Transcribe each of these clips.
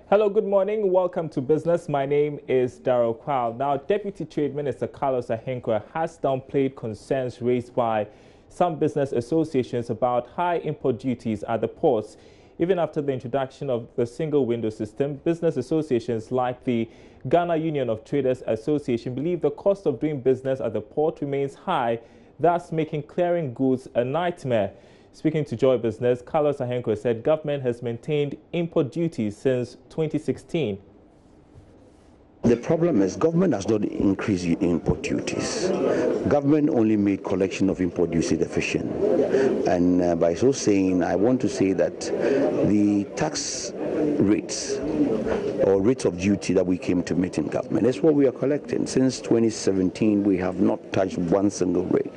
Hello, good morning. Welcome to Business. My name is Darrell Kwal. Now, Deputy Trade Minister Carlos Ahenkwah has downplayed concerns raised by some business associations about high import duties at the ports. Even after the introduction of the single window system, business associations like the Ghana Union of Traders Association believe the cost of doing business at the port remains high, thus making clearing goods a nightmare. Speaking to Joy Business, Carlos Ahenkwah said government has maintained import duties since 2016. The problem is government has not increased import duties. Government only made collection of import duties efficient. And by so saying, I want to say that the tax rates or rates of duty that we came to meet in government, that's what we are collecting. Since 2017, we have not touched one single rate.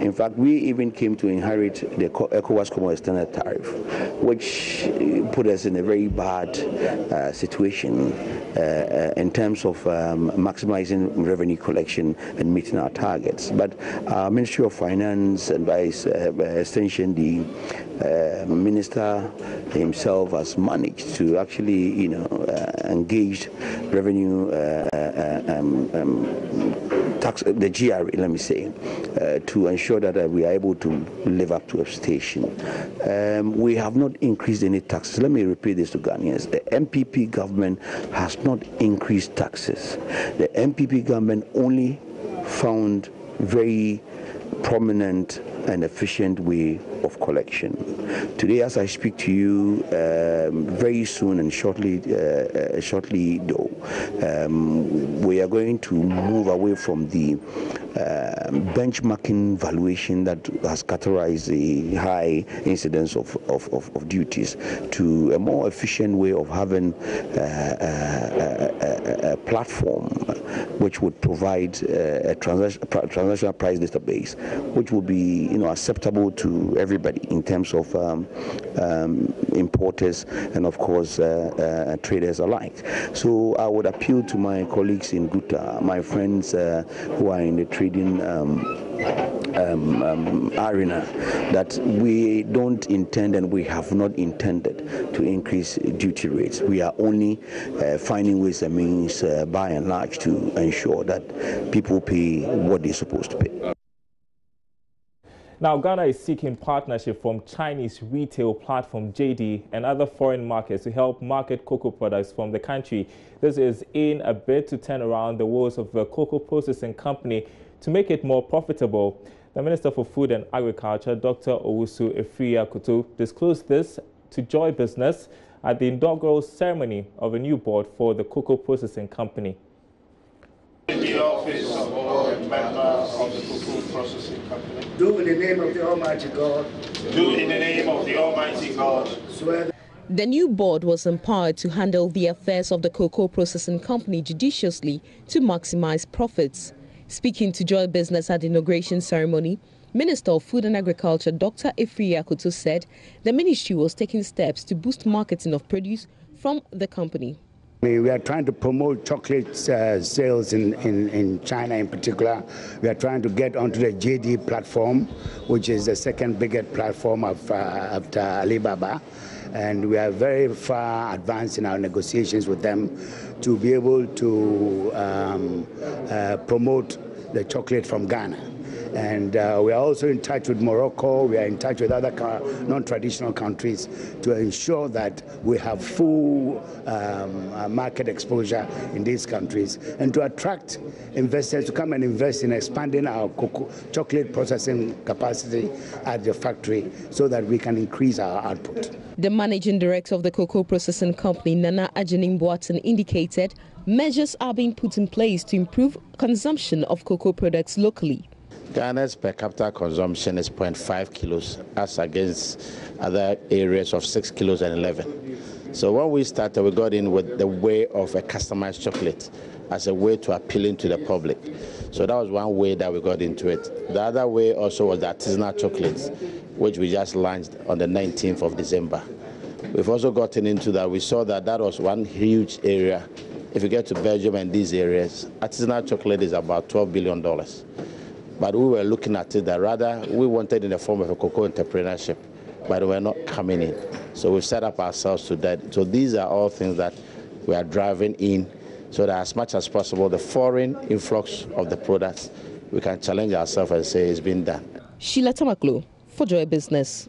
In fact, we even came to inherit the ECOWAS Common Standard Tariff, which put us in a very bad situation in terms of maximizing revenue collection and meeting our targets. But our Ministry of Finance and by extension the Minister himself has managed to actually, engage revenue tax, the GRA, let me say, to ensure that we are able to live up to a station. We have not increased any taxes. Let me repeat this to Ghanaians. The MPP government has not increased taxes. The MPP government only found very prominent and efficient way of collection. Today, as I speak to you, very soon and shortly though, we are going to move away from the benchmarking valuation that has categorized the high incidence of duties to a more efficient way of having a platform which would provide a transactional price database, which would be acceptable to everybody in terms of importers and of course traders alike. So I would appeal to my colleagues in Guta, my friends who are in the trading arena, that we don't intend and we have not intended to increase duty rates. We are only finding ways and means by and large to ensure that people pay what they're supposed to pay. Now, Ghana is seeking partnership from Chinese retail platform JD and other foreign markets to help market cocoa products from the country. This is in a bid to turn around the woes of the cocoa processing company to make it more profitable. The Minister for Food and Agriculture, Dr. Owusu Efiri-Akoto, disclosed this to Joy Business at the inaugural ceremony of a new board for the cocoa processing company. In the office of all members of the cocoa processing company. Do in the name of the Almighty God. Do in the name of the Almighty God. Swear. The new board was empowered to handle the affairs of the cocoa processing company judiciously to maximize profits. Speaking to Joy Business at the inauguration ceremony, Minister of Food and Agriculture Dr. Efiri-Akoto said the ministry was taking steps to boost marketing of produce from the company. We are trying to promote chocolate sales in China in particular. We are trying to get onto the JD platform, which is the second biggest platform after Alibaba. And we are very far advanced in our negotiations with them to be able to promote the chocolate from Ghana. And we are also in touch with Morocco. We are in touch with other non-traditional countries to ensure that we have full market exposure in these countries and to attract investors to come and invest in expanding our chocolate processing capacity at the factory so that we can increase our output. The managing director of the cocoa processing company, Nana Ajanim-Boateng, indicated measures are being put in place to improve consumption of cocoa products locally. Ghana's per capita consumption is 0.5 kilos as against other areas of 6 kilos and 11. So when we started, we got in with the way of a customized chocolate as a way to appealing to the public. So that was one way that we got into it. The other way also was the artisanal chocolates, which we just launched on the 19th of December. We've also gotten into that. We saw that that was one huge area. If you get to Belgium and these areas, artisanal chocolate is about $12 billion. But we were looking at it that rather we wanted in the form of a cocoa entrepreneurship, but we're not coming in. So we set up ourselves to that. So these are all things that we are driving in so that as much as possible, the foreign influx of the products, we can challenge ourselves and say it's been done. Sheila Tamaklo for Joy Business.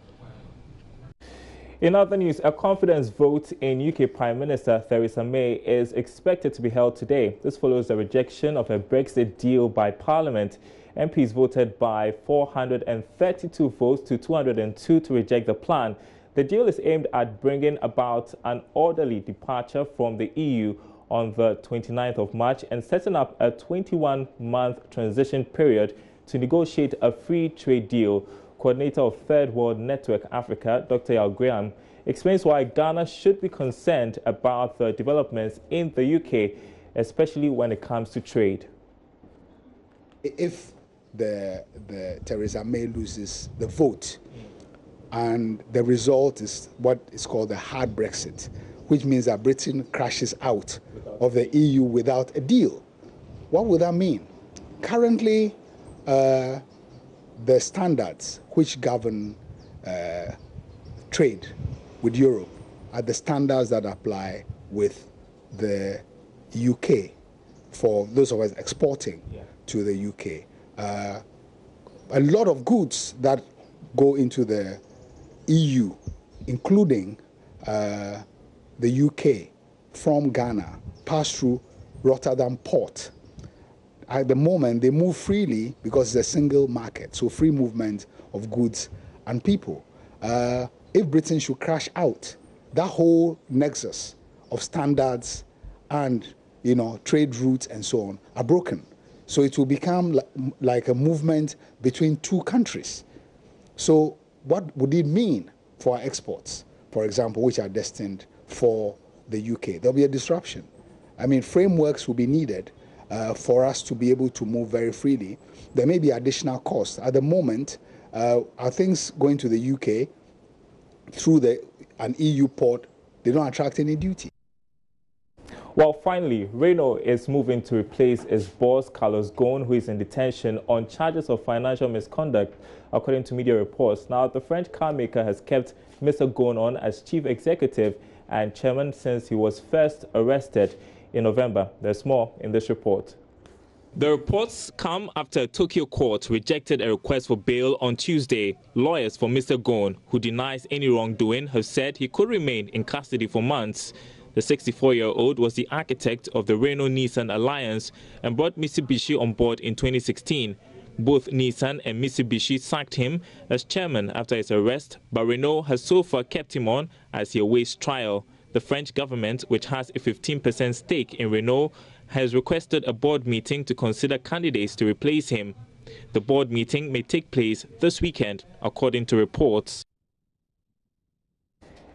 In other news, a confidence vote in UK Prime Minister Theresa May is expected to be held today. This follows the rejection of a Brexit deal by Parliament. MPs voted by 432 votes to 202 to reject the plan. The deal is aimed at bringing about an orderly departure from the EU on the 29th of March and setting up a 21-month transition period to negotiate a free trade deal. Coordinator of Third World Network Africa, Dr. Yao Graham, explains why Ghana should be concerned about the developments in the UK, especially when it comes to trade. If the Theresa May loses the vote and the result is what is called a hard Brexit, which means that Britain crashes out of the EU without a deal, what would that mean? Currently, the standards which govern trade with Europe are the standards that apply with the UK for those of us exporting to the UK. A lot of goods that go into the EU, including the UK from Ghana, pass through Rotterdam port. At the moment, they move freely because it's a single market, so free movement of goods and people. If Britain should crash out, that whole nexus of standards and trade routes and so on are broken. So it will become like a movement between two countries. So what would it mean for our exports, for example, which are destined for the UK? There'll be a disruption. I mean, frameworks will be needed for us to be able to move very freely. There may be additional costs. At the moment, are things going to the UK through an EU port, they don't attract any duty. Well, finally, Renault is moving to replace its boss, Carlos Ghosn, who is in detention on charges of financial misconduct, according to media reports. Now, the French car maker has kept Mr. Ghosn on as chief executive and chairman since he was first arrested in November. There's more in this report. The reports come after a Tokyo court rejected a request for bail on Tuesday. Lawyers for Mr. Ghosn, who denies any wrongdoing, have said he could remain in custody for months. The 64-year-old was the architect of the Renault-Nissan alliance and brought Mitsubishi on board in 2016. Both Nissan and Mitsubishi sacked him as chairman after his arrest, but Renault has so far kept him on as he awaits trial. The French government, which has a 15% stake in Renault, has requested a board meeting to consider candidates to replace him. The board meeting may take place this weekend, according to reports.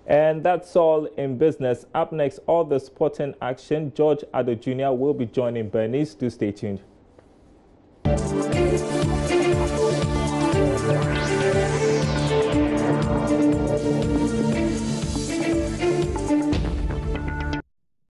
And that's all in business. Up next, all the sporting action. George Addo Jr. will be joining Bernice. Do stay tuned.